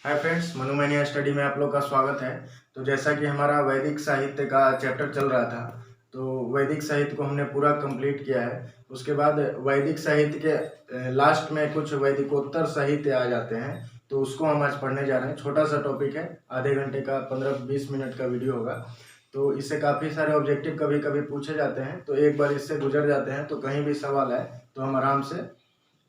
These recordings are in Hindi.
हाय फ्रेंड्स, मनुमैनिया स्टडी में आप लोग का स्वागत है। तो जैसा कि हमारा वैदिक साहित्य का चैप्टर चल रहा था, तो वैदिक साहित्य को हमने पूरा कंप्लीट किया है। उसके बाद वैदिक साहित्य के लास्ट में कुछ वैदिकोत्तर साहित्य आ जाते हैं, तो उसको हम आज पढ़ने जा रहे हैं। छोटा सा टॉपिक है, आधे घंटे का 15-20 मिनट का वीडियो होगा। तो इससे काफ़ी सारे ऑब्जेक्टिव कभी कभी पूछे जाते हैं, तो एक बार इससे गुजर जाते हैं तो कहीं भी सवाल है तो हम आराम से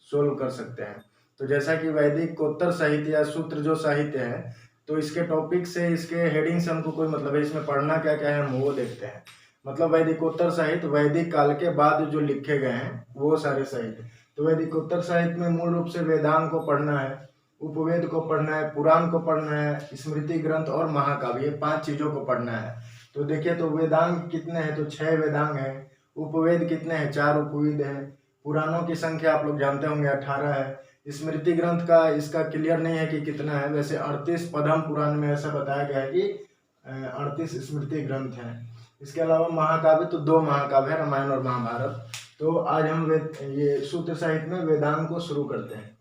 सोल्व कर सकते हैं। तो जैसा कि वैदिक उत्तर साहित्य या सूत्र जो साहित्य है, तो इसके टॉपिक से, इसके हेडिंग से हमको कोई मतलब है, इसमें पढ़ना क्या क्या है हम वो देखते हैं। मतलब वैदिकोत्तर साहित्य वैदिक काल के बाद जो लिखे गए हैं वो सारे साहित्य। तो वैदिकोत्तर साहित्य में मूल रूप से वेदांग को पढ़ना है, उपवेद को पढ़ना है, पुराण को पढ़ना है, स्मृति ग्रंथ और महाकाव्य, ये 5 चीजों को पढ़ना है। तो देखिए, तो वेदांग कितने हैं, तो 6 वेदांग हैं। उपवेद कितने हैं, 4 उपवेद हैं। पुराणों की संख्या आप लोग जानते होंगे 18 है। स्मृति ग्रंथ का इसका क्लियर नहीं है कि कितना है, वैसे 38 पद्म पुराण में ऐसा बताया गया है कि 38 स्मृति ग्रंथ हैं। इसके अलावा महाकाव्य तो 2 महाकाव्य है, रामायण और महाभारत। तो आज हम ये सूत्र साहित्य में वेदांग को शुरू करते हैं।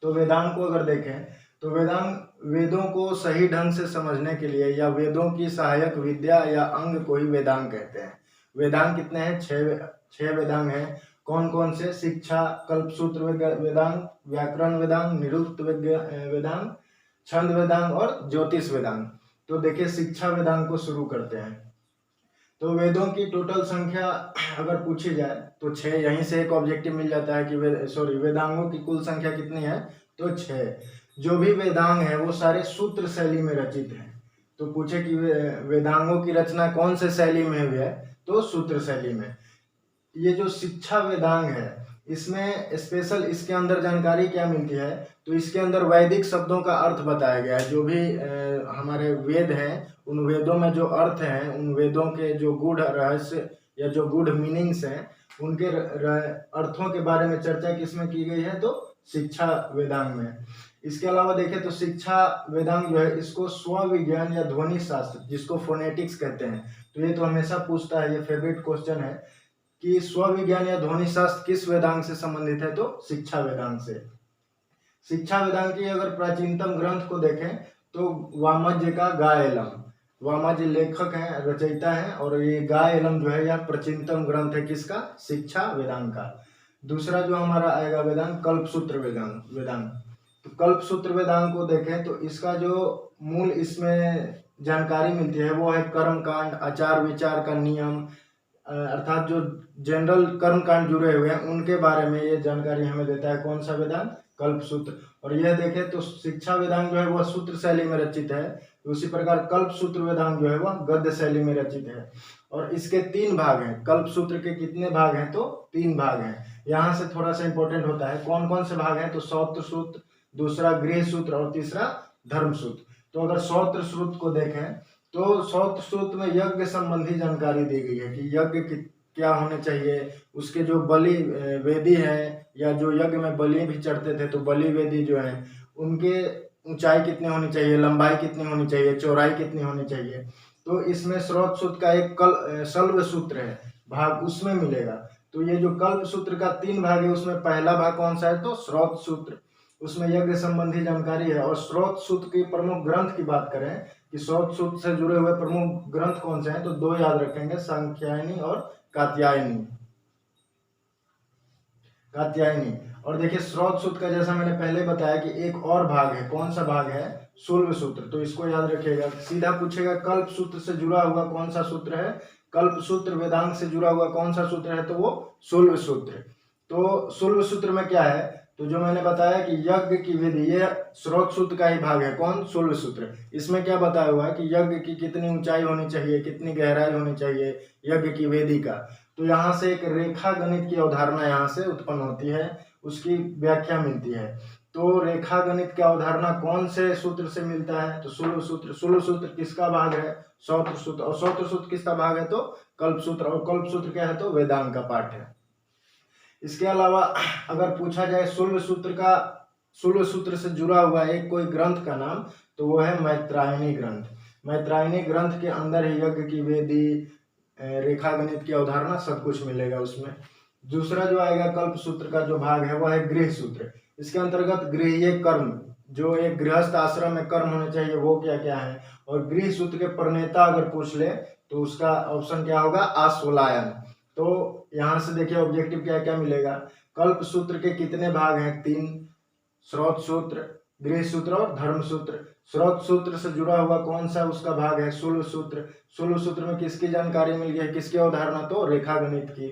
तो वेदांग को अगर देखें तो वेदांग वेदों को सही ढंग से समझने के लिए या वेदों की सहायक विद्या या अंग को ही वेदांग कहते हैं। वेदांग कितने हैं, 6 वेदांग हैं। कौन कौन से? शिक्षा, कल्पसूत्र वेदांग, व्याकरण वेदांग, निरुक्त वेदांग, छंद वेदांग और ज्योतिष वेदांग। तो देखिए, शिक्षा वेदांग को शुरू करते हैं। तो वेदों की टोटल संख्या अगर पूछी जाए तो 6। यहीं से एक ऑब्जेक्टिव मिल जाता है कि वेदांगों की कुल संख्या कितनी है, तो 6। जो भी वेदांग है वो सारे सूत्र शैली में रचित हैं। तो पूछे कि वेदांगों की रचना कौन से शैली में हुई है, तो सूत्र शैली में। ये जो शिक्षा वेदांग है, इसमें स्पेशल इसके अंदर जानकारी क्या मिलती है, तो इसके अंदर वैदिक शब्दों का अर्थ बताया गया है। जो भी हमारे वेद हैं, उन वेदों में जो अर्थ हैं, उन वेदों के जो गूढ़ रहस्य या जो गूढ़ मीनिंग्स हैं, उनके अर्थों के बारे में चर्चा किसमें की गई है, तो शिक्षा वेदांग में। इसके अलावा देखें तो शिक्षा वेदांग जो है, इसको स्व विज्ञान या ध्वनि शास्त्र, जिसको फोनेटिक्स कहते हैं, तो ये तो हमेशा पूछता है, ये फेवरेट क्वेश्चन है कि स्व विज्ञान या ध्वनि शास्त्र किस वेदांग से संबंधित है, तो शिक्षा वेदांग से। शिक्षा वेदांग की अगर प्राचीनतम ग्रंथ को देखें तो वामज्य का गायलम, वामज्य लेखक हैं, रचयिता हैं, और ये गायलम जो है यह प्राचीनतम ग्रंथ है किसका, शिक्षा वेदांग का। दूसरा जो हमारा आएगा वेदांग, कल्पसूत्र वेदांग। तो कल्पसूत्र वेदांग को देखें तो इसका जो मूल इसमें जानकारी मिलती है वो है कर्म कांड, आचार विचार का नियम, अर्थात जो जनरल कर्म कांड जुड़े हुए हैं उनके बारे में ये जानकारी हमें देता है। कौन सा वेदांग, कल्पसूत्र। और यह देखें तो शिक्षा वेदांग जो है वह सूत्र शैली में रचित है, उसी प्रकार कल्पसूत्र वेदांग जो है वह गद्य शैली में रचित है। और इसके 3 भाग हैं। कल्पसूत्र के कितने भाग हैं, तो 3 भाग हैं। यहाँ से थोड़ा सा इंपॉर्टेंट होता है, कौन कौन से भाग हैं, तो सौत्र सूत्र, दूसरा गृह सूत्र और तीसरा धर्म सूत्र। तो अगर सौत्र सूत्र को देखें तो सौत्र सूत्र में यज्ञ संबंधी जानकारी दी गई है कि यज्ञ क्या होने चाहिए, उसके जो बलि वेदी हैं या जो यज्ञ में बलि भी चढ़ते थे, तो बलि वेदी जो है उनके ऊंचाई कितनी होनी चाहिए, लंबाई कितनी होनी चाहिए, चौड़ाई कितनी होनी चाहिए। तो इसमें स्रोत सूत्र का एक शल्व सूत्र है भाग, उसमें मिलेगा। तो ये जो कल्प सूत्र का 3 भाग है, उसमें पहला भाग कौन सा है, तो स्रोत सूत्र, उसमें यज्ञ संबंधी जानकारी है। और स्रोत सूत्र की प्रमुख ग्रंथ की बात करें कि स्रोत सूत्र से जुड़े हुए प्रमुख ग्रंथ कौन से हैं, तो 2 याद रखेंगे, सांख्यायनी और कात्यायनी। और देखिए, स्रोत सूत्र का जैसा मैंने पहले बताया कि एक और भाग है, कौन सा भाग है, शूल्व सूत्र। तो इसको याद रखिएगा। सीधा पूछेगा कल्प सूत्र से जुड़ा हुआ कौन सा सूत्र है, कल्प सूत्र वेदांग से जुड़ा हुआ कौन सा सूत्र है, तो वो शूल्व सूत्र। तो शूल्व सूत्र में क्या है, तो जो मैंने बताया कि यज्ञ की विधि, ये स्रोत सूत्र का ही भाग है, कौन, शूल्व सूत्र। इसमें क्या बताया हुआ है कि यज्ञ की कितनी ऊंचाई होनी चाहिए, कितनी गहराई होनी चाहिए यज्ञ की वेदी का। तो यहाँ से एक रेखा गणित की अवधारणा यहाँ से उत्पन्न होती है, उसकी व्याख्या मिलती है। तो रेखा गणित की अवधारणा कौन से सूत्र से मिलता है, तो शूल्व सूत्र। शूल्व सूत्र किसका भाग है, सौत्र सूत्र। और सौत्र सूत्र किसका भाग है, तो कल्प सूत्र। और कल्प सूत्र क्या है, तो वेदांग का पाठ है। इसके अलावा अगर पूछा जाए शूल्व सूत्र से जुड़ा हुआ एक कोई ग्रंथ का नाम, तो वो है मैत्रायणी ग्रंथ। मैत्रायणी ग्रंथ के अंदर ही यज्ञ की वेदी, रेखा गणित की अवधारणा सब कुछ मिलेगा उसमें। दूसरा जो आएगा कल्प सूत्र का जो भाग है वह है गृह सूत्र। इसके अंतर्गत गृहीय कर्म, जो एक गृहस्थ आश्रम में कर्म होने चाहिए वो क्या क्या है, और गृह सूत्र के प्रणेता अगर पूछ ले तो उसका ऑप्शन क्या होगा, आश्वलायन। तो यहाँ से देखिए ऑब्जेक्टिव क्या क्या मिलेगा। कल्प सूत्र के कितने भाग हैं, 3। स्रोत सूत्र, गृह सूत्र और धर्म सूत्र। स्रोत सूत्र से जुड़ा हुआ कौन सा उसका भाग है, शूल सूत्र। शूल सूत्र में किसकी जानकारी मिल गई है, किसकी अवधारणा, तो रेखागणित की।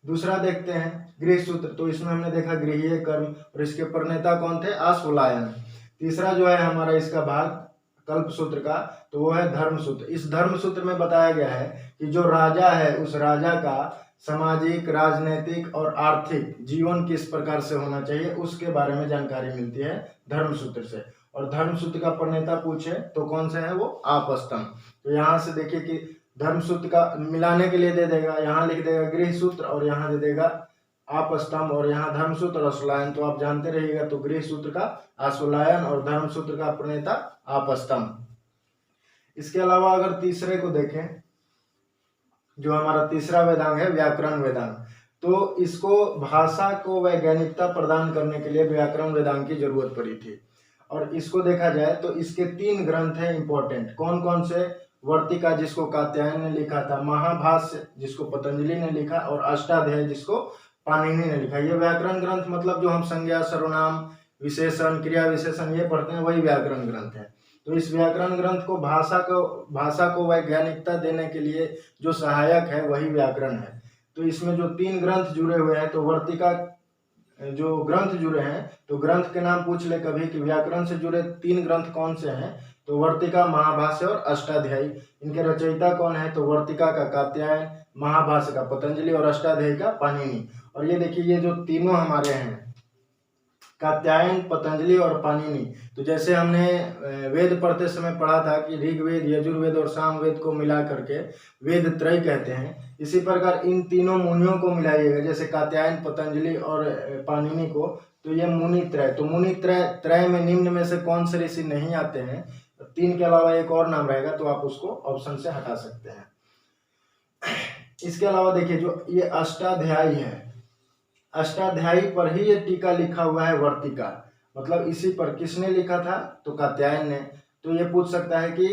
दूसरा देखते हैं गृह सूत्र, तो इसमें हमने देखा गृहीय कर्म और इसके प्रणेता कौन थे, आश्वलायन। तीसरा जो है हमारा इसका भाग कल्प सूत्र का, तो वो है धर्म सूत्र। इस धर्म सूत्र में बताया गया है कि जो राजा है उस राजा का सामाजिक, राजनीतिक और आर्थिक जीवन किस प्रकार से होना चाहिए उसके बारे में जानकारी मिलती है धर्म सूत्र से। और धर्म सूत्र का प्रणेता पूछे तो कौन सा है, वो आपस्तंभ। तो यहाँ से देखिए कि धर्म सूत्र का मिलाने के लिए दे देगा, यहाँ लिख देगा गृह सूत्र और यहाँ दे देगा आपस्तंभ, और यहाँ धर्म सूत्र और आश्वलायन। तो आप जानते रहिएगा, तो गृह सूत्र का आश्वलायन और धर्म सूत्र का प्रणेता आपस्तंभ। इसके अलावा अगर तीसरे को देखें, जो हमारा तीसरा वेदांग है व्याकरण वेदांग, तो इसको भाषा को वैज्ञानिकता प्रदान करने के लिए व्याकरण वेदांग की जरूरत पड़ी थी। और इसको देखा जाए तो इसके 3 ग्रंथ हैं इंपॉर्टेंट। कौन कौन से, वर्तिका जिसको कात्यायन ने लिखा था, महाभाष्य जिसको पतंजलि ने लिखा, और अष्टाध्यायी जिसको पाणिनि ने लिखा। ये व्याकरण ग्रंथ मतलब जो हम संज्ञा, सर्वनाम, विशेषण, क्रिया विशेषण ये पढ़ते हैं, वही व्याकरण ग्रंथ है। तो इस व्याकरण ग्रंथ को भाषा को वैज्ञानिकता देने के लिए जो सहायक है वही व्याकरण है। तो इसमें जो 3 ग्रंथ जुड़े हुए हैं, तो वर्तिका जो ग्रंथ जुड़े हैं, तो ग्रंथ के नाम पूछ ले कभी कि व्याकरण से जुड़े 3 ग्रंथ कौन से हैं, तो वर्तिका, महाभाष्य और अष्टाध्यायी। इनके रचयिता कौन है, तो वर्तिका का कात्यायन, महाभाष्य का पतंजलि और अष्टाध्यायी का पाणिनि। और ये देखिए ये जो तीनों हमारे हैं, कात्यायन, पतंजलि और पाणिनि, तो जैसे हमने वेद पढ़ते समय पढ़ा था कि ऋग्वेद, यजुर्वेद और सामवेद को मिला करके वेद त्रय कहते हैं, इसी प्रकार इन तीनों मुनियों को मिलाइएगा, जैसे कात्यायन, पतंजलि और पाणिनि को, तो ये मुनि त्रय। तो मुनि त्रय में निम्न में से कौन से ऋषि नहीं आते हैं, 3 के अलावा एक और नाम रहेगा तो आप उसको ऑप्शन से हटा सकते हैं। इसके अलावा देखिए जो ये अष्टाध्यायी है, अष्टाध्यायी पर ही ये टीका लिखा हुआ है वर्तिका, मतलब इसी पर किसने लिखा था, तो कात्यायन ने। तो ये पूछ सकता है कि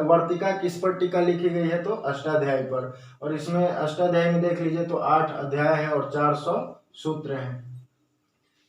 वर्तिका किस पर टीका लिखी गई है, तो अष्टाध्यायी पर। और इसमें अष्टाध्यायी में देख लीजिए तो 8 अध्याय हैं और 400 सूत्र हैं।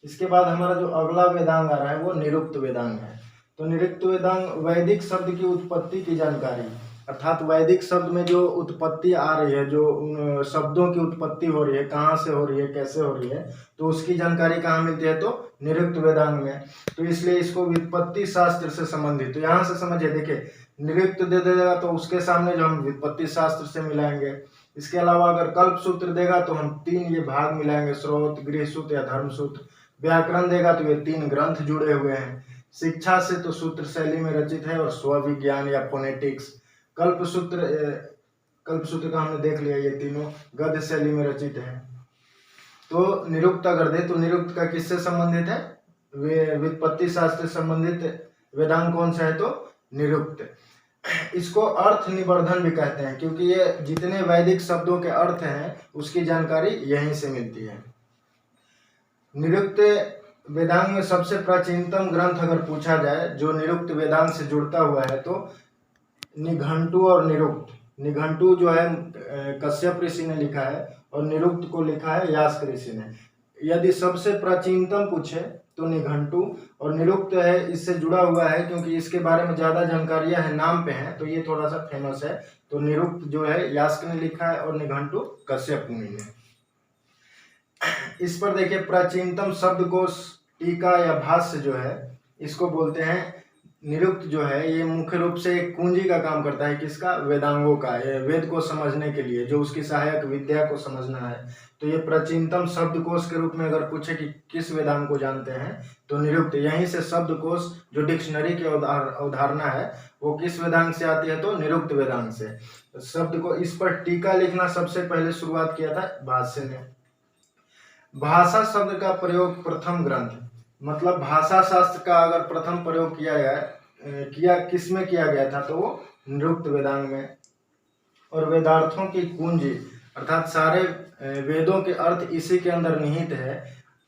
इसके बाद हमारा जो अगला वेदांग आ रहा है वो निरुक्त वेदांग है। तो निरुक्त वेदांग वैदिक शब्द की उत्पत्ति की जानकारी, अर्थात वैदिक शब्द में जो उत्पत्ति आ रही है, जो शब्दों की उत्पत्ति हो रही है, कहाँ से हो रही है, कैसे हो रही है, तो उसकी जानकारी कहाँ मिलती है, तो निरुक्त वेदांग में। तो इसलिए इसको व्युत्पत्ति शास्त्र से संबंधित, तो यहाँ से समझिए, देखिए निरुक्त दे देगा तो उसके सामने जो हम व्युत्पत्ति शास्त्र से मिलाएंगे। इसके अलावा अगर कल्प सूत्र देगा तो हम 3 ये भाग मिलाएंगे, स्रोत, गृह सूत्र या धर्म सूत्र। व्याकरण देगा तो ये 3 ग्रंथ जुड़े हुए हैं। शिक्षा से तो सूत्र शैली में रचित है और स्वविज्ञान या फोनेटिक्स। कल्प सूत्र का हमने देख लिया, ये तीनों गद्य शैली में रचित है। तो निरुक्त अगर दे तो निरुक्त का किससे संबंधित है, व्युत्पत्ति शास्त्र से संबंधित वेदांग कौन सा है, तो निरुक्त। इसको अर्थ निवर्धन भी कहते हैं, क्योंकि ये जितने वैदिक शब्दों के अर्थ हैं उसकी जानकारी यहीं से मिलती है। निरुक्त वेदांग में सबसे प्राचीनतम ग्रंथ अगर पूछा जाए जो निरुक्त वेदांग से जुड़ता हुआ है, तो निघंटु और निरुक्त। निघंटु जो है कश्यप ऋषि ने लिखा है और निरुक्त को लिखा है यास्क ऋषि ने। यदि सबसे प्राचीनतम पूछे तो निघंटु, और निरुक्त है इससे जुड़ा हुआ है क्योंकि इसके बारे में ज्यादा जानकारियां हैं, नाम पे हैं, तो ये थोड़ा सा फेमस है। तो निरुक्त जो है यास्क ने लिखा है और निघंटु कश्यप मुनि ने। इस पर देखिए प्राचीनतम शब्दकोश, टीका या भाष्य जो है इसको बोलते हैं निरुक्त। जो है ये मुख्य रूप से एक कुंजी का काम करता है, किसका, वेदांगों का, वेद को समझने के लिए, जो उसकी सहायक विद्या को समझना है। तो ये प्राचीनतम शब्दकोश के रूप में अगर पूछे कि किस वेदांग को जानते हैं, तो निरुक्त। यहीं से शब्दकोश जो डिक्शनरी की अवधारणा है वो किस वेदांग से आती है, तो निरुक्त वेदांग से। शब्द को इस पर टीका लिखना सबसे पहले शुरुआत किया था भाष्य ने। भाषा शब्द का प्रयोग प्रथम ग्रंथ, मतलब भाषा शास्त्र का अगर प्रथम प्रयोग किया किसमें किया गया था, तो वो निरुक्त वेदांग में। और वेदार्थों की कुंजी, अर्थात सारे वेदों के अर्थ इसी के अंदर निहित है।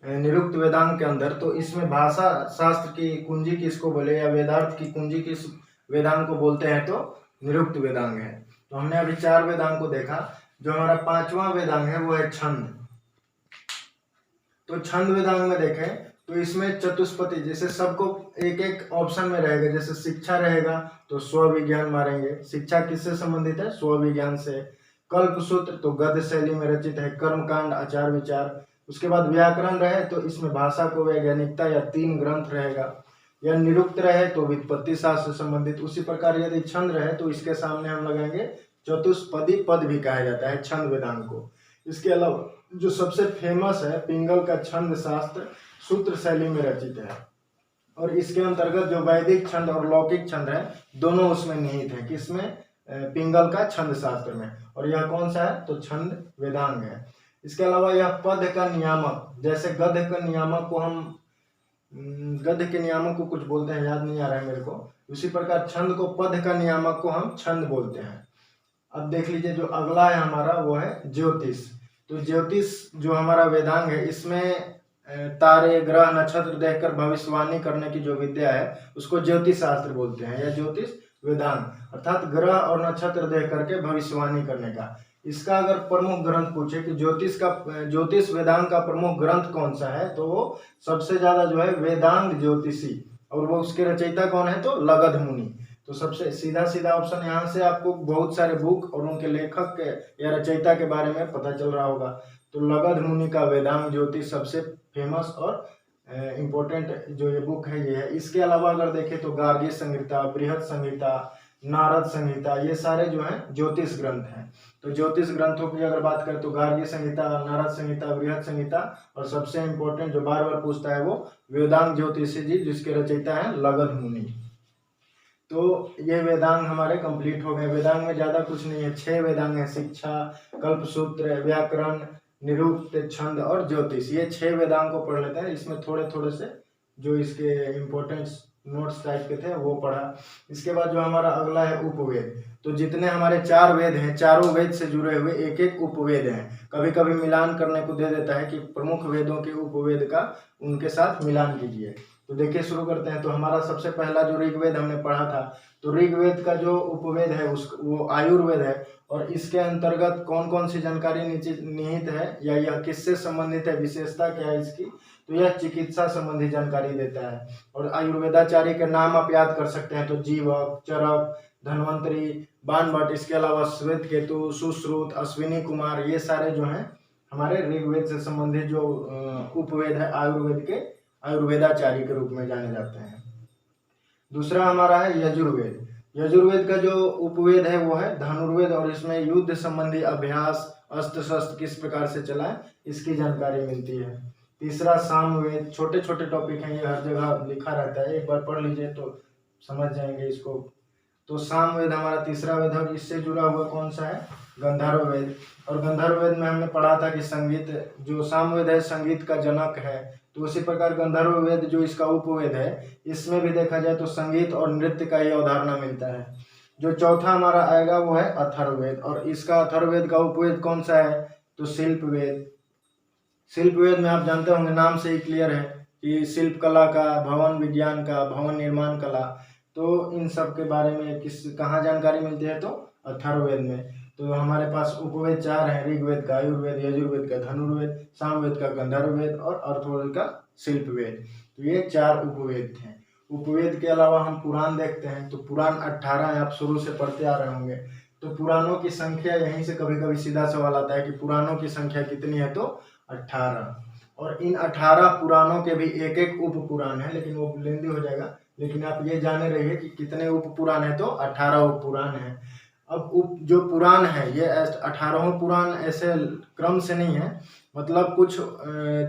निरुक्त वेदांग के अंदर, तो इसमें भाषा शास्त्र की कुंजी किसको बोले या वेदार्थ की कुंजी किस वेदांग को बोलते हैं, तो निरुक्त वेदांग है। तो हमने अभी 4 वेदांग को देखा। जो हमारा 5वां वेदांग है वो है छंद। तो छंद वेदांग में देखें तो इसमें चतुष्पति, जैसे सबको एक एक ऑप्शन में रहेगा, जैसे शिक्षा रहेगा तो स्व विज्ञान मारेंगे, शिक्षा किससे संबंधित है, स्व विज्ञान से। कल्प सूत्र तो गद्य शैली में रचित है, कर्मकांड, आचार विचार। उसके बाद व्याकरण रहे तो इसमें भाषा को वैज्ञानिकता या 3 ग्रंथ रहेगा, या निरुक्त रहे तो व्युत्पत्ति शास्त्र से संबंधित। उसी प्रकार यदि छंद रहे तो इसके सामने हम लगाएंगे चतुष्पदी पद भी कहा जाता है छंद वेदांग को। इसके अलावा जो सबसे फेमस है पिंगल का छंद शास्त्र सूत्र शैली में रचित है, और इसके अंतर्गत जो वैदिक छंद और लौकिक छंद है दोनों उसमें निहित है। किसमें, पिंगल का छंद शास्त्र में। और यह कौन सा है, तो छंद वेदांग है। इसके अलावा यह पद का नियामक, जैसे गद्य का नियामक को हम गद्य के नियामक को कुछ बोलते हैं, याद नहीं आ रहा है मेरे को। उसी प्रकार छंद को, पद का नियामक को हम छंद बोलते हैं। अब देख लीजिए जो अगला है हमारा वो है ज्योतिष। तो ज्योतिष जो हमारा वेदांग है, इसमें तारे, ग्रह, नक्षत्र देखकर भविष्यवाणी करने की जो विद्या है उसको ज्योतिष शास्त्र बोलते हैं, या ज्योतिष वेदांग, अर्थात ग्रह और नक्षत्र देख करके भविष्यवाणी करने का। इसका अगर प्रमुख ग्रंथ पूछे कि ज्योतिष वेदांग का प्रमुख ग्रंथ कौन सा है, तो वो सबसे ज्यादा जो है वेदांग ज्योतिषी, और वो उसके रचयिता कौन है, तो लगध मुनि। तो सबसे सीधा ऑप्शन यहाँ से आपको बहुत सारे बुक और उनके लेखक के या रचयिता के बारे में पता चल रहा होगा। तो लगध मुनि का वेदांग ज्योतिष सबसे फेमस और इम्पोर्टेंट जो ये बुक है ये है। इसके अलावा अगर देखें तो गार्गी संहिता, बृहद संहिता, नारद संहिता, ये सारे जो हैं ज्योतिष ग्रंथ हैं। तो ज्योतिष ग्रंथों की अगर बात करें तो गार्गी संहिता, नारद संहिता, बृहद संहिता, और सबसे इम्पोर्टेंट जो बार बार पूछता है वो वेदांग ज्योतिषी जी, जिसके रचयिता है लगध मुनि। तो ये वेदांग हमारे कंप्लीट हो गए। वेदांग में ज्यादा कुछ नहीं है, 6 वेदांग है, शिक्षा, कल्पसूत्र, व्याकरण, निरुक्त, छंद और ज्योतिष। ये 6 वेदांग को पढ़ लेते हैं। इसमें थोड़े थोड़े से जो इसके इम्पोर्टेंट नोट्स टाइप के थे वो पढ़ा। इसके बाद जो हमारा अगला है उपवेद। तो जितने हमारे 4 वेद हैं, चारों वेद से जुड़े हुए एक एक उपवेद हैं। कभी कभी मिलान करने को दे देता है कि प्रमुख वेदों के उपवेद का उनके साथ मिलान कीजिए। तो देखिए शुरू करते हैं। तो हमारा सबसे पहला जो ऋग्वेद हमने पढ़ा था, तो ऋग्वेद का जो उपवेद है वो आयुर्वेद है, और इसके अंतर्गत कौन कौन सी जानकारी नीचे निहित है या यह किससे संबंधित है, विशेषता क्या है इसकी, तो यह चिकित्सा संबंधी जानकारी देता है। और आयुर्वेदाचार्य के नाम आप याद कर सकते हैं, तो जीवक, चरक, धन्वंतरी, बाणभट्ट, इसके अलावा श्वेत केतु, सुश्रुत, अश्विनी कुमार, ये सारे जो हैं हमारे ऋग्वेद से संबंधित जो उपवेद है आयुर्वेद के आयुर्वेदाचार्य के रूप में जाने जाते हैं। दूसरा हमारा है यजुर्वेद। यजुर्वेद का जो उपवेद है वो है धनुर्वेद, और इसमें युद्ध संबंधी अभ्यास, अस्त्र शस्त्र किस प्रकार से चलाएं इसकी जानकारी मिलती है। तीसरा सामवेद, छोटे छोटे टॉपिक हैं, ये हर जगह लिखा रहता है, एक बार पढ़ लीजिए तो समझ जाएंगे इसको। तो सामवेद हमारा तीसरा वेद है, और इससे जुड़ा हुआ कौन सा है, गंधर्व वेद। और गंधर्व वेद में हमने पढ़ा था कि संगीत, जो सामवेद है संगीत का जनक है, तो उसी प्रकार गंधर्व वेद जो इसका उपवेद है, इसमें भी देखा जाए तो संगीत और नृत्य का ही अवधारणा मिलता है। जो चौथा हमारा आएगा वो है अथर्ववेद, और इसका अथर्ववेद का उपवेद कौन सा है, तो शिल्प वेद। शिल्प वेद में आप जानते होंगे, नाम से ही क्लियर है कि शिल्प कला का, भवन विज्ञान का, भवन निर्माण कला, तो इन सब के बारे में कहाँ जानकारी मिलती है, तो अथर्ववेद में। तो हमारे पास उपवेद 4 हैं, ऋग्वेद का आयुर्वेद, यजुर्वेद का धनुर्वेद, सामवेद का गंधर्ववेद और अथर्ववेद का शिल्पवेद। तो ये 4 उपवेद थे। उपवेद के अलावा हम पुराण देखते हैं, तो पुराण 18 है, आप शुरू से पढ़ते आ रहे होंगे। तो पुराणों की संख्या, यहीं से कभी कभी सीधा सवाल आता है कि पुराणों की संख्या कितनी है, तो 18। और इन 18 पुराणों के भी एक एक उप पुराण है, लेकिन वो लेंदी हो जाएगा। लेकिन आप ये जाने रहिए कि कितने उप पुराण है, तो 18 उप पुराण है। अब जो पुराण है ये 18 पुराण ऐसे क्रम से नहीं है, मतलब कुछ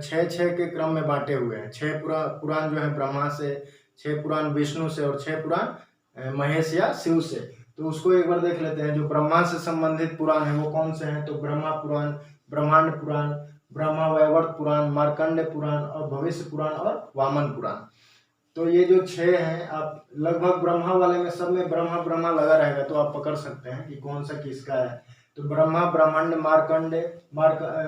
6 के क्रम में बांटे हुए हैं। 6 पुराण जो है ब्रह्मा से, 6 पुराण विष्णु से, और 6 पुराण महेश या शिव से। तो उसको एक बार देख लेते हैं। जो ब्रह्मा से संबंधित पुराण है वो कौन से हैं, तो ब्रह्मा पुराण, ब्रह्मांड पुराण, ब्रह्मा वैवर्त पुराण, मार्कंड पुराण और भविष्य पुराण और वामन पुराण। तो ये जो 6 हैं, आप लगभग ब्रह्मा वाले में सब में ब्रह्मा ब्रह्मा लगा रहेगा, तो आप पकड़ सकते हैं कि कौन सा किसका है। तो ब्रह्मा, ब्रह्मांड, मार्कंड,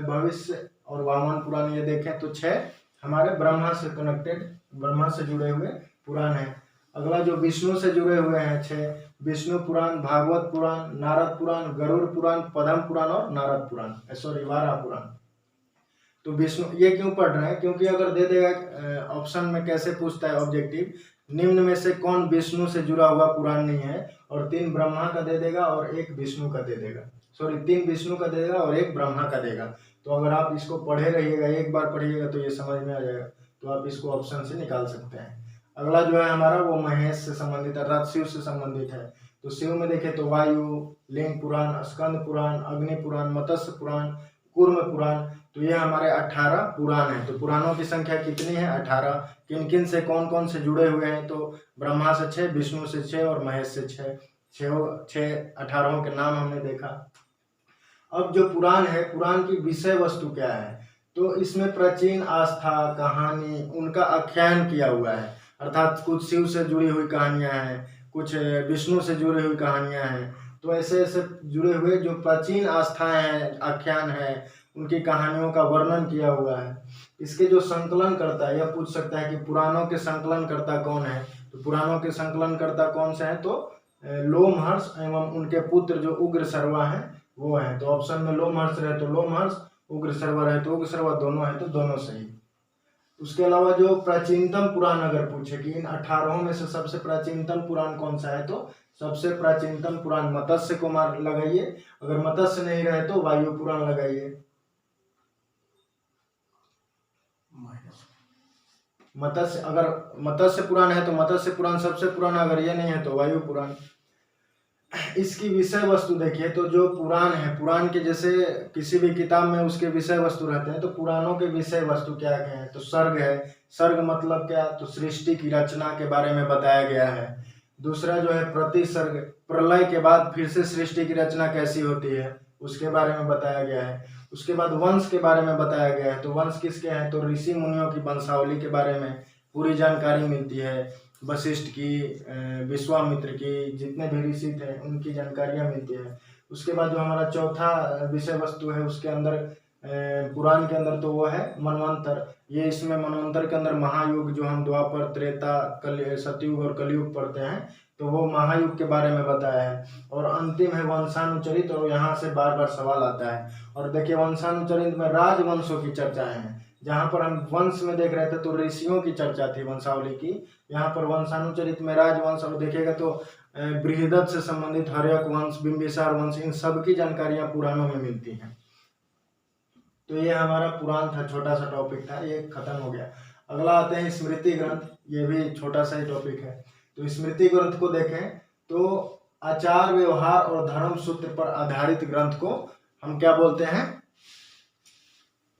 भविष्य और वामन पुराण ये देखें तो 6 हमारे ब्रह्मा से कनेक्टेड, ब्रह्मा से जुड़े हुए पुराण है। अगला जो विष्णु से जुड़े हुए हैं 6, विष्णु पुराण, भागवत पुराण, नारद पुराण, गरुड़ पुराण, पद्म पुराण और नारद पुराण, सॉरी वारा पुराण। तो विष्णु ये क्यों पढ़ रहे हैं, क्योंकि अगर दे देगा ऑप्शन में कैसे पूछता है ऑब्जेक्टिव, निम्न में से कौन विष्णु से जुड़ा हुआ पुराण नहीं है, और 3 ब्रह्मा का दे देगा और 1 विष्णु का दे देगा, सॉरी 3 विष्णु का दे देगा और 1 ब्रह्मा का देगा। तो अगर आप इसको पढ़े रहिएगा, एक बार पढ़िएगा तो ये समझ में आ जाएगा, तो आप इसको ऑप्शन से निकाल सकते हैं। अगला जो है हमारा वो महेश से संबंधित अर्थात शिव से संबंधित है। तो शिव में देखें तो वायु, लिंग पुराण, स्कंद पुराण, अग्नि पुराण, मत्स्य पुराण, कूर्म पुराण, तो ये हमारे 18 पुराण हैं। तो पुराणों की संख्या कितनी है? 18। किन किन से कौन कौन से जुड़े हुए हैं? तो ब्रह्मा से 6, विष्णु से 6 और महेश से 6, 18 के नाम हमने देखा। अब जो पुराण है, पुराण की विषय वस्तु क्या है? तो इसमें प्राचीन आस्था, कहानी, उनका आख्यान किया हुआ है, अर्थात कुछ शिव से जुड़ी हुई कहानियां हैं, कुछ विष्णु से जुड़ी हुई कहानियां हैं। तो ऐसे ऐसे जुड़े हुए जो प्राचीन आस्थाएं हैं, आख्यान है, उनकी कहानियों का वर्णन किया हुआ है। इसके जो संकलन करता है, यह पूछ सकता है कि पुराणों के संकलन करता कौन है? तो पुराणों के संकलन करता कौन से हैं? तो लोमहर्ष एवं उनके पुत्र जो उग्रसर्वा हैं वो हैं। तो ऑप्शन में लोमहर्ष रहे तो लोमहर्ष, उग्रसर्वा रहे तो उग्रसर्वा, दोनों है तो दोनों सही। उसके अलावा जो प्राचीनतम पुराण अगर पूछे कि इन 18 में से सबसे प्राचीनतम पुराण कौन सा है, तो सबसे प्राचीनतम पुराण मत्स्य को मार लगाइए, अगर मत्स्य नहीं रहे तो वायु पुराण लगाइए। मत्स्य, अगर मत्स्य पुराण है तो मत्स्य पुराण सबसे पुराना, अगर ये नहीं है तो वायु पुराण। इसकी विषय वस्तु देखिए, तो जो पुराण है, पुराण के जैसे किसी भी किताब में उसके विषय वस्तु रहते हैं, तो पुराणों के विषय वस्तु क्या क्या है? तो सर्ग है। सर्ग मतलब क्या? तो सृष्टि की रचना के बारे में बताया गया है। दूसरा जो है प्रतिसर्ग, प्रलय के बाद फिर से सृष्टि की रचना कैसी होती है उसके बारे में बताया गया है। उसके बाद वंश के बारे में बताया गया है। तो वंश किसके हैं? तो ऋषि मुनियों की वंशावली के बारे में पूरी जानकारी मिलती है। वशिष्ठ की, विश्वामित्र की, जितने भी ऋषि थे उनकी जानकारियां मिलती है। उसके बाद जो हमारा चौथा विषय वस्तु है उसके अंदर, पुराण के अंदर, तो वो है मनवंतर। ये इसमें मनवंतर के अंदर महायुग, जो हम द्वापर, त्रेता, सतयुग और कलयुग पढ़ते हैं, तो वो महायुग के बारे में बताया है। और अंतिम है वंशानुचरित, और यहाँ से बार बार सवाल आता है। और देखिए वंशानुचरित में राजवंशों की चर्चाएं हैं। जहाँ पर हम वंश में देख रहे थे तो ऋषियों की चर्चा थी वंशावली की, यहाँ पर वंशानुचरित में राजवंश। और देखिएगा तो बृहदत्त से संबंधित हर्यक वंश, बिंबिसार वंश, इन सब की जानकारियां पुराणों में मिलती हैं। तो ये हमारा पुराण था, छोटा सा टॉपिक था, ये खत्म हो गया। अगला आते हैं स्मृति ग्रंथ, ये भी छोटा सा ही टॉपिक है। तो स्मृति ग्रंथ को देखें तो आचार व्यवहार और धर्म सूत्र पर आधारित ग्रंथ को हम क्या बोलते हैं?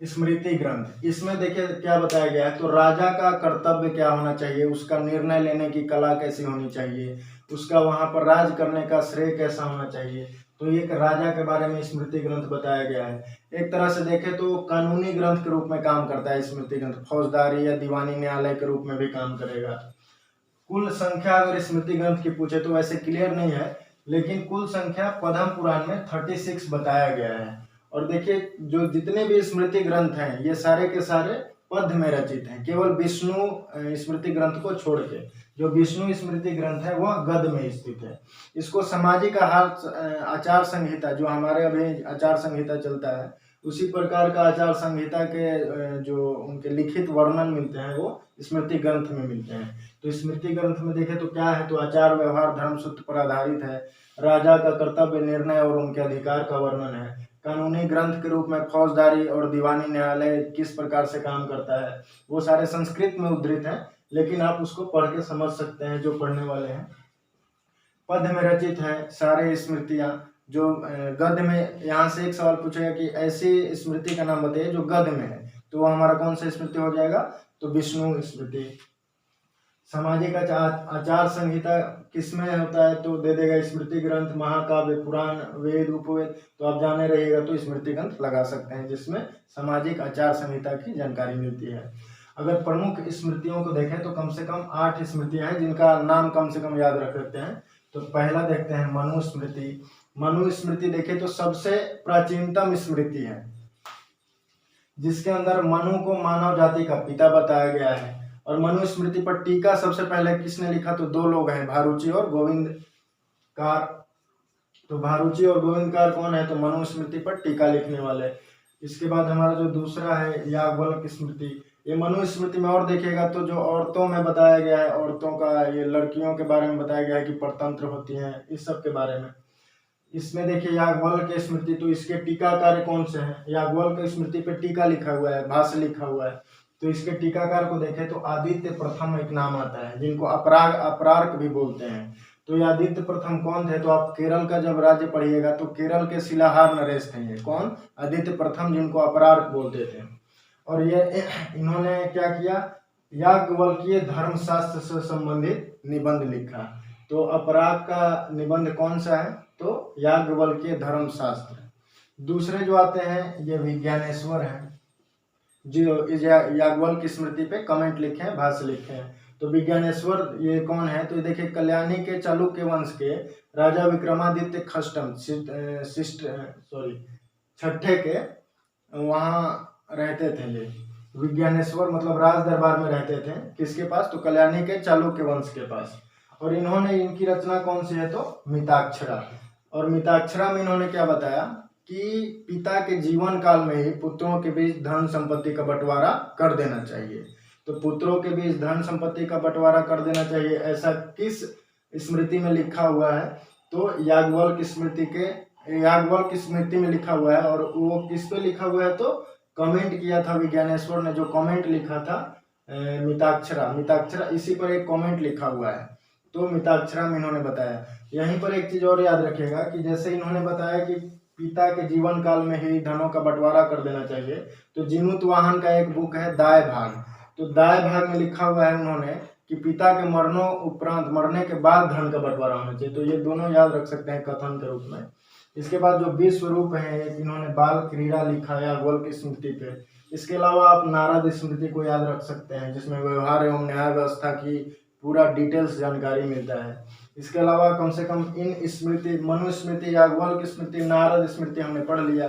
स्मृति ग्रंथ। इसमें देखिए क्या बताया गया है, तो राजा का कर्तव्य क्या होना चाहिए, उसका निर्णय लेने की कला कैसी होनी चाहिए, उसका वहां पर राज करने का श्रेय कैसा होना चाहिए। तो ये राजा के बारे में स्मृति ग्रंथ बताया गया है। एक तरह से देखें तो कानूनी ग्रंथ के रूप में काम करता है स्मृति ग्रंथ, फौजदारी या दीवानी न्यायालय के रूप में भी काम करेगा। कुल संख्या अगर स्मृति ग्रंथ की पूछे तो वैसे क्लियर नहीं है, लेकिन कुल संख्या पद्म पुराण में 36 बताया गया है। और देखिए जो जितने भी स्मृति ग्रंथ हैं ये सारे के सारे पद्य में रचित हैं, केवल विष्णु स्मृति ग्रंथ को छोड़ के। जो विष्णु स्मृति ग्रंथ है वह गद्य में स्थित है। इसको सामाजिक आचार संहिता, जो हमारे अभी आचार संहिता चलता है, उसी प्रकार का आचार संहिता के जो उनके लिखित वर्णन मिलते हैं वो स्मृति ग्रंथ में मिलते हैं। तो स्मृति ग्रंथ में देखें तो क्या है, तो आचार व्यवहार धर्म सूत्र पर आधारित है, राजा का कर्तव्य, निर्णय और उनके अधिकार का वर्णन है। कानूनी ग्रंथ के रूप में फौजदारी और दीवानी न्यायालय किस प्रकार से काम करता है वो सारे संस्कृत में उद्धृत हैं, लेकिन आप उसको पढ़ के समझ सकते हैं जो पढ़ने वाले हैं। पद्य में रचित है सारे स्मृतियां। जो गद्य में, यहाँ से एक सवाल पूछेगा कि ऐसी स्मृति का नाम बताइए जो गद्य में है, तो वो हमारा कौन सा स्मृति हो जाएगा? तो विष्णु स्मृति। सामाजिक आचार संहिता किसमें होता है, तो दे देगा स्मृति ग्रंथ, महाकाव्य, पुराण, वेद, उपवेद। तो आप जाने रहिएगा तो स्मृति ग्रंथ लगा सकते हैं जिसमें सामाजिक आचार संहिता की जानकारी मिलती है। अगर प्रमुख स्मृतियों को देखें तो कम से कम 8 स्मृतियां हैं जिनका नाम कम से कम याद रख लेते हैं। तो पहला देखते हैं मनुस्मृति। मनुस्मृति देखें तो सबसे प्राचीनतम स्मृति है। जिसके अंदर मनु को मानव जाति का पिता बताया गया है। और मनु स्मृति पर टीका सबसे पहले किसने लिखा, तो दो लोग हैं, भारूची और गोविंदकार। तो भारूची और गोविंदकार कौन है, तो मनु स्मृति पर टीका लिखने वाले। इसके बाद हमारा जो दूसरा है याज्ञवल्क्य स्मृति, ये मनु स्मृति में और देखिएगा तो जो औरतों में बताया गया है, औरतों का, ये लड़कियों के बारे में बताया गया है कि परतंत्र होती हैं, इस सब के बारे में। इसमें देखिए याज्ञवल्क्य स्मृति, तो इसके टीकाकार कौन से हैं, याज्ञवल्क्य स्मृति पे टीका लिखा हुआ है, भाष्य लिखा हुआ है। तो इसके टीकाकार को देखें तो आदित्य प्रथम एक नाम आता है, जिनको अपरार्क भी बोलते हैं। तो ये आदित्य प्रथम कौन थे, तो आप केरल का जब राज्य पढ़िएगा तो केरल के शिलाहार नरेश थे। ये कौन, आदित्य प्रथम, जिनको अपरार्क बोलते थे। और ये इन्होंने क्या किया, याज्ञवल्क्य धर्मशास्त्र से संबंधित निबंध लिखा। तो अपरार्क का निबंध कौन सा है, तो याज्ञवल्क्य धर्मशास्त्र। दूसरे जो आते हैं ये विज्ञानेश्वर हैं, जो याज्ञवल्क्य स्मृति पे कमेंट लिखे हैं, भाष्य लिखे हैं। तो विज्ञानेश्वर ये कौन है, तो ये देखिए कल्याणी के चालुक्य वंश के राजा विक्रमादित्य खष्टम छठे के वहाँ रहते थे। ये विज्ञानेश्वर मतलब राज दरबार में रहते थे, किसके पास, तो कल्याणी के चालुक्य वंश के पास। और इन्होंने, इनकी रचना कौन सी है, तो मिताक्षरा। और मिताक्षरा में इन्होंने क्या बताया कि पिता के जीवन काल में ही पुत्रों के बीच धन संपत्ति का बंटवारा कर देना चाहिए। तो पुत्रों के बीच धन संपत्ति का बंटवारा कर देना चाहिए, ऐसा किस स्मृति में लिखा हुआ है, तो याज्ञवल्क्य स्मृति में लिखा हुआ है। और वो किस पे लिखा हुआ है, तो कमेंट किया था विज्ञानेश्वर ने, जो कमेंट लिखा था मिताक्षरा, इसी पर एक कमेंट लिखा हुआ है। तो मिताक्षरा में इन्होंने बताया। यहीं पर एक चीज और याद रखिएगा कि जैसे इन्होंने बताया कि पिता के जीवन काल में ही धनों का बंटवारा कर देना चाहिए, तो जीमूतवाहन का एक बुक है दाय भाग, तो दाय भाग में लिखा हुआ है उन्होंने कि पिता के मरने के बाद धन का बंटवारा होना चाहिए। तो ये दोनों याद रख सकते हैं कथन के रूप में। इसके बाद जो विश्व रूप है, इन्होंने बाल क्रीड़ा लिखा है याज्ञवल्क्य स्मृति पे। इसके अलावा आप नारद स्मृति को याद रख सकते हैं, जिसमें व्यवहार एवं न्याय व्यवस्था की पूरा डिटेल्स जानकारी मिलता है। इसके अलावा कम से कम इन स्मृति, मनु स्मृति, याज्ञवल्क्य स्मृति, नारद स्मृति हमने पढ़ लिया।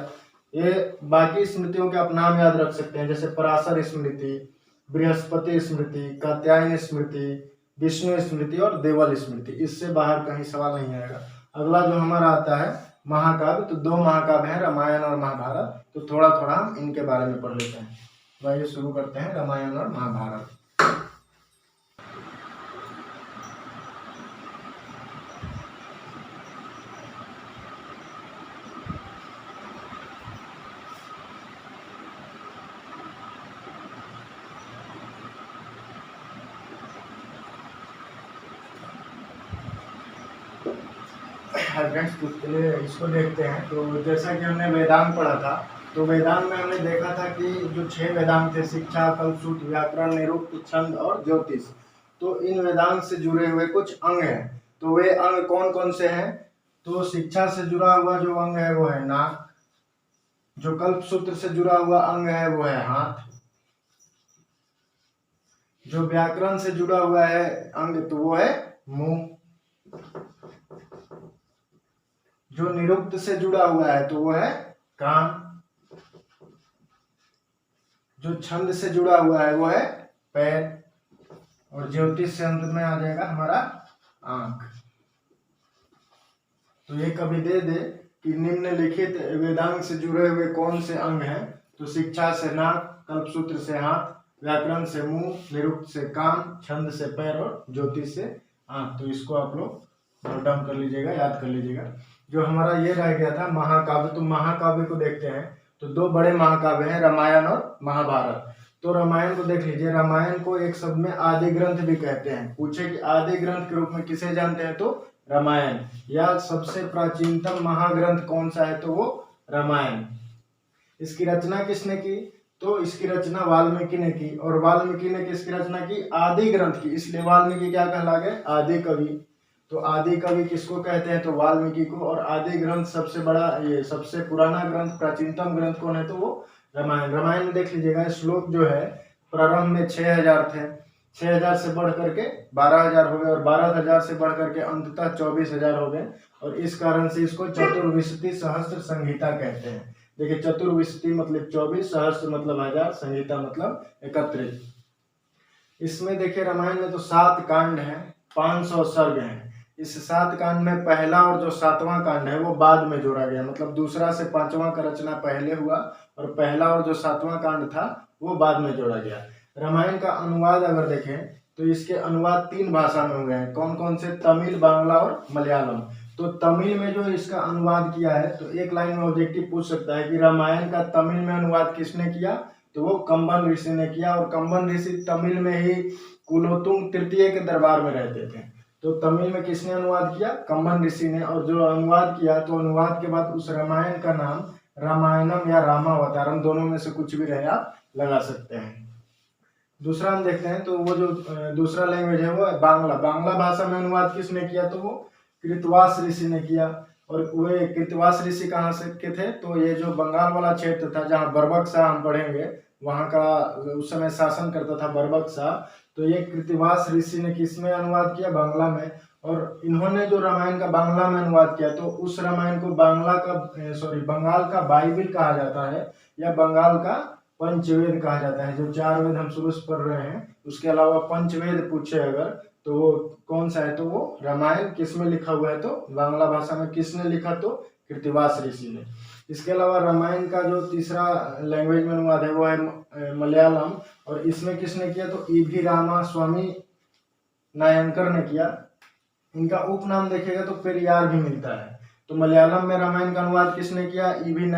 ये बाकी स्मृतियों के आप नाम याद रख सकते हैं, जैसे पराशर स्मृति, बृहस्पति स्मृति, कात्यायन स्मृति, विष्णु स्मृति और देवल स्मृति। इससे बाहर कहीं सवाल नहीं आएगा। अगला जो हमारा आता है महाकाव्य, तो दो महाकाव्य हैं, रामायण और महाभारत। तो थोड़ा थोड़ा हम इनके बारे में पढ़ लेते हैं। वही शुरू करते हैं, रामायण और महाभारत। फ्रेंड्स, इसको देखते हैं। तो जैसा कि हमने वेदांत पढ़ा था, तो वेदांत में हमने देखा था कि जो 6 वेदांत थे, शिक्षा, कल्पसूत्र, व्याकरण, निरुक्त, छंद और ज्योतिष। तो इन वेदांत से जुड़े हुए कुछ अंग हैं। तो वे अंग कौन कौन से हैं, तो शिक्षा से जुड़ा हुआ जो अंग है वो है नाक, जो कल्पसूत्र से जुड़ा हुआ अंग है वो है हाथ, जो व्याकरण से जुड़ा हुआ है अंग तो वो है मुंह, जो निरुक्त से जुड़ा हुआ है तो वो है कान, जो छंद से जुड़ा हुआ है वो है पैर, और ज्योतिष से अंत में आ जाएगा हमारा आंख। तो ये कभी दे दे कि निम्नलिखित वेदांग से जुड़े हुए कौन से अंग हैं, तो शिक्षा से नाक, कल्पसूत्र से हाथ, व्याकरण से मुंह, निरुक्त से कान, छंद से पैर और ज्योतिष से आंख। तो इसको आप लोग नोट डाउन कर लीजिएगा, याद कर लीजिएगा। जो हमारा ये रह गया था महाकाव्य, तो महाकाव्य को देखते हैं। तो 2 बड़े महाकाव्य हैं, रामायण और महाभारत। तो रामायण को देख लीजिए। रामायण को एक शब्द में आदि ग्रंथ भी कहते हैं। पूछे कि आदि ग्रंथ के रूप में किसे जानते हैं, तो रामायण। या सबसे प्राचीनतम महाग्रंथ कौन सा है, तो वो रामायण। इसकी रचना किसने की, तो इसकी रचना वाल्मीकि ने की। और वाल्मीकि ने किसकी रचना की, आदि ग्रंथ की, इसलिए वाल्मीकि क्या कहला गए, आदि कवि। तो आदि कवि किसको कहते हैं, तो वाल्मीकि को। और आदि ग्रंथ सबसे बड़ा, ये सबसे पुराना ग्रंथ, प्राचीनतम ग्रंथ कौन है, तो वो रामायण। रामायण में देख लीजिएगा, श्लोक जो है प्रारंभ में 6000 थे, 6000 से बढ़ करके 12000 हो गए, और 12000 से बढ़ करके अंततः 24000 हो गए। और इस कारण से इसको चतुर्विंशति सहस्त्र संहिता कहते हैं। देखिए चतुर्विंशति मतलब 24, सहस्त्र मतलब 1000, संहिता मतलब 31। इसमें देखिए रामायण में तो 7 कांड हैं, 500 सर्ग हैं। इस 7 कांड में पहला और जो 7वां कांड है वो बाद में जोड़ा गया, मतलब दूसरा से 5वां का रचना पहले हुआ और पहला और जो 7वां कांड था वो बाद में जोड़ा गया। रामायण का अनुवाद अगर देखें तो इसके अनुवाद 3 भाषा में हुए हैं। कौन कौन से? तमिल, बांग्ला और मलयालम। तो तमिल में जो इसका अनुवाद किया है, तो एक लाइन में ऑब्जेक्टिव पूछ सकता है कि रामायण का तमिल में अनुवाद किसने किया? तो वो कंबन ऋषि ने किया। और कंबन ऋषि तमिल में ही कुलोत्तुंग तृतीय के दरबार में रहते थे। तो तमिल में किसने अनुवाद किया? कंबन ऋषि ने। और जो अनुवाद किया, तो अनुवाद के बाद उस रामायण का नाम रामायणम या रामावतारम, दोनों में से कुछ भी रहे आप लगा सकते हैं। दूसरा हम देखते हैं, तो वो जो दूसरा लैंग्वेज है वो है बांग्ला। बांग्ला भाषा में अनुवाद किसने किया? तो वो कृतवास ऋषि ने किया। और वे कृतवास ऋषि कहाँ से के थे? तो ये जो बंगाल वाला क्षेत्र था जहाँ बर्बक शाह हम पढ़ेंगे, वहाँ का उस समय शासन करता था बर्बक शाह। तो ये कृतवास ऋषि ने किस में अनुवाद किया? बांग्ला में। और इन्होंने जो रामायण का बांग्ला में अनुवाद किया, तो उस रामायण को बंगाल का बाइबिल कहा जाता है, या बंगाल का पंचवेद कहा जाता है। जो 4 वेद हम शुरू से पढ़ रहे हैं, उसके अलावा पंचवेद पूछे अगर, तो वो कौन सा है? तो वो रामायण किस में लिखा हुआ है? तो बांग्ला भाषा में। किसने लिखा? तो कृतवास ऋषि ने। इसके अलावा रामायण का जो तीसरा लैंग्वेज में अनुवाद है वो है मलयालम। और इसमें किसने किया? तो ईवी रामास्वामी नायंकर ने किया। इनका उपनाम देखिएगा तो पेरियार भी मिलता है। तो मलयालम में रामायण का अनुवाद किसने किया? ईवी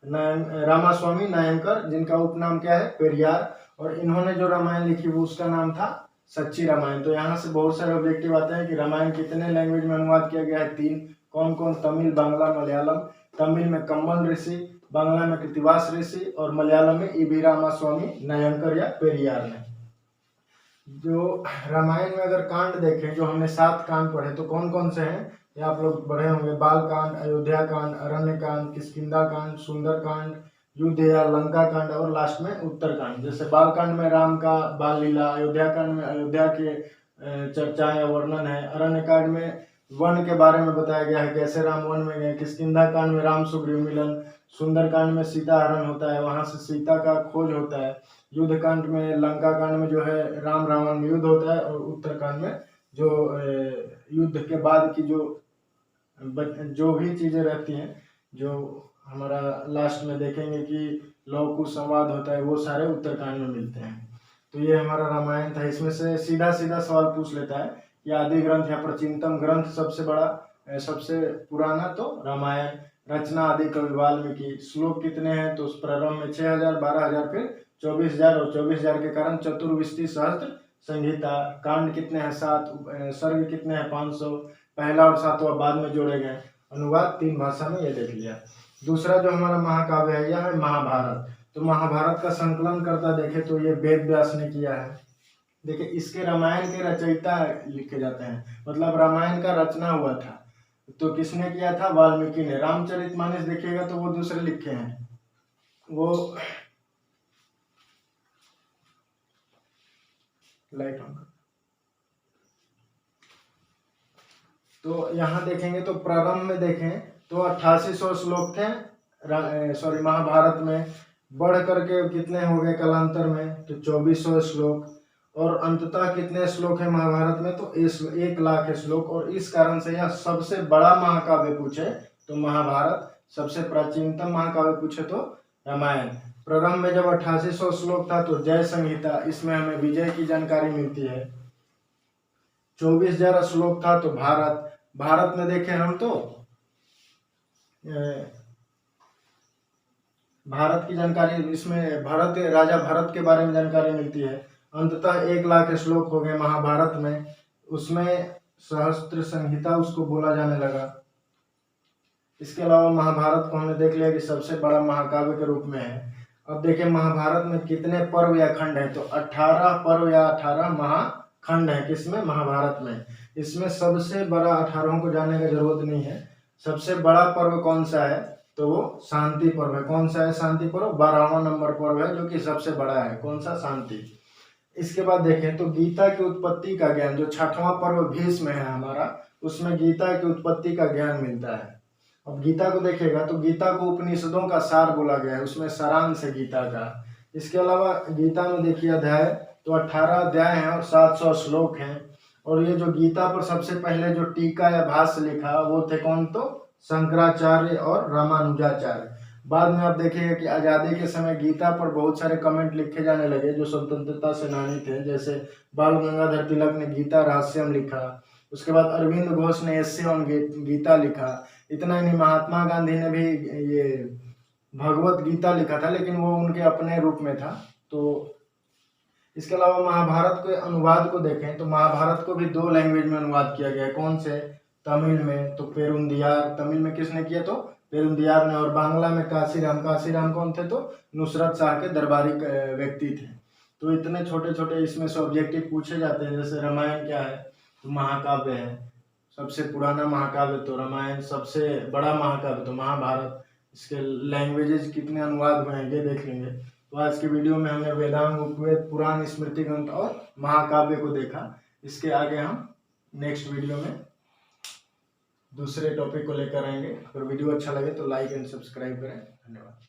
रामास्वामी नायंकर, जिनका उपनाम क्या है? पेरियार। और इन्होंने जो रामायण लिखी वो उसका नाम था सच्ची रामायण। तो यहाँ से बहुत सारे ऑब्जेक्टिव आते हैं कि रामायण कितने लैंग्वेज में अनुवाद किया गया है? 3। कौन कौन? तमिल, बांग्ला, मलयालम। तमिल में कंबन ऋषि, बांग्ला में कृतिवास ऋषि और मलयालम में ईवी रामास्वामी नायंकर या पेरियार ने। जो रामायण में अगर कांड देखें, जो हमने 7 कांड पढ़े, तो कौन कौन से हैं? ये आप लोग पढ़े होंगे। बाल कांड, अयोध्या कांड, अरण्य कांड, किष्किंधा कांड, सुंदर कांड, युद्ध या लंका कांड और लास्ट में उत्तर कांड। जैसे बाल कांड में राम का बाल लीला, अयोध्या कांड में अयोध्या के चर्चा या वर्णन है, अरण्य कांड में वन के बारे में बताया गया है, कैसे राम वन में गए, किष्किंधा कांड में राम सुग्रीव मिलन, सुंदर कांड में सीता हरण होता है, वहां से सीता का खोज होता है, युद्ध कांड में, लंका कांड में जो है राम रावण में युद्ध होता है, और उत्तर कांड में जो युद्ध के बाद की जो भी चीजें रहती हैं, जो हमारा लास्ट में देखेंगे कि लव कुश संवाद होता है, वो सारे उत्तरकांड में मिलते हैं। तो ये हमारा रामायण था। इसमें से सीधा सीधा सवाल पूछ लेता है कि आदि ग्रंथ या प्राचीनतम ग्रंथ सबसे बड़ा, सबसे पुराना तो रामायण। रचना आदि कवि वाल्मीकि। श्लोक कितने हैं? तो उस प्रारंभ में 6000, 12000, फिर 24000, और 24000 के कारण चतुर्विंशति सहस्त्र संहिता। कांड कितने हैं? 7। सर्ग कितने हैं? 500। पहला और 7वां बाद में जोड़े गए। अनुवाद 3 भाषा में, ये देख लिया। दूसरा जो हमारा महाकाव्य है यह है महाभारत। तो महाभारत का संकलन करता देखे तो ये वेद व्यास ने किया है। देखिए इसके रामायण के रचयिता लिखे जाते हैं, मतलब रामायण का रचना हुआ था तो किसने किया था? वाल्मीकि ने। रामचरितमानस देखिएगा तो वो दूसरे लिखे हैं, वो लाइट ऑन। तो यहाँ देखेंगे तो प्रारंभ में देखें तो 8800 श्लोक थे महाभारत में। बढ़ करके कितने हो गए कालांतर में? तो 2400 श्लोक। और अंततः कितने श्लोक है महाभारत में? तो 1,00,000 श्लोक। और इस कारण से यह सबसे बड़ा महाकाव्य पूछे तो महाभारत, सबसे प्राचीनतम महाकाव्य पूछे तो रामायण। प्रारंभ में जब 8800 श्लोक था तो जय संहिता, इसमें हमें विजय की जानकारी मिलती है। 24,000 श्लोक था तो भारत में देखें हम तो भारत की जानकारी, इसमें राजा भरत के बारे में जानकारी मिलती है। अंततः 1,00,000 श्लोक हो गए महाभारत में, उसमें सहस्त्र संहिता उसको बोला जाने लगा। इसके अलावा महाभारत को हमने देख लिया कि सबसे बड़ा महाकाव्य के रूप में है। अब देखिए महाभारत में कितने पर्व या खंड है? तो 18 पर्व या 18 महाखंड है। किसमें? महाभारत में। इसमें सबसे बड़ा, 18 को जानने की जरूरत नहीं है, सबसे बड़ा पर्व कौन सा है? तो वो शांति पर्व है। कौन सा है शांति पर्व? 12वां नंबर पर्व है, जो कि सबसे बड़ा है। कौन सा? शांति। इसके बाद देखें तो गीता की उत्पत्ति का ज्ञान, जो 6वां पर्व भीष्म है हमारा, उसमें गीता की उत्पत्ति का ज्ञान मिलता है। अब गीता को देखिएगा तो गीता को उपनिषदों का सार बोला गया है, उसमें सारांश है गीता का। इसके अलावा गीता में देखिए अध्याय तो 18 अध्याय हैं और 700 श्लोक हैं। और ये जो गीता पर सबसे पहले जो टीका या भाष्य लिखा वो थे कौन, तो शंकराचार्य और रामानुजाचार्य। बाद में आप देखिएगा कि आज़ादी के समय गीता पर बहुत सारे कमेंट लिखे जाने लगे जो स्वतंत्रता सेनानी थे, जैसे बाल गंगाधर तिलक ने गीता रहस्यम लिखा, उसके बाद अरविंद घोष ने एस्से ऑन गीता लिखा। इतना ही नहीं, महात्मा गांधी ने भी ये भगवत गीता लिखा था, लेकिन वो उनके अपने रूप में था। तो इसके अलावा महाभारत के अनुवाद को देखें तो महाभारत को भी 2 लैंग्वेज में अनुवाद किया गया है। कौन से, तमिल में तो पेरुंदियार, तमिल में किसने किया, तो पेरुंदियार ने, और बांग्ला में काशीराम। काशीराम कौन थे, तो नुसरत शाह के दरबारी व्यक्ति थे। तो इतने छोटे छोटे इसमें से ऑब्जेक्टिव पूछे जाते हैं। जैसे रामायण क्या है, तो महाकाव्य है, सबसे पुराना महाकाव्य तो रामायण, सबसे बड़ा महाकाव्य तो महाभारत। इसके लैंग्वेजेस कितने अनुवाद हुए हैं ये देख लेंगे। तो आज की वीडियो में हमने वेदांग, उपवेद, पुराण, स्मृति ग्रंथ और महाकाव्य को देखा। इसके आगे हम नेक्स्ट वीडियो में दूसरे टॉपिक को लेकर आएंगे। अगर वीडियो अच्छा लगे तो लाइक एंड सब्सक्राइब करें। धन्यवाद।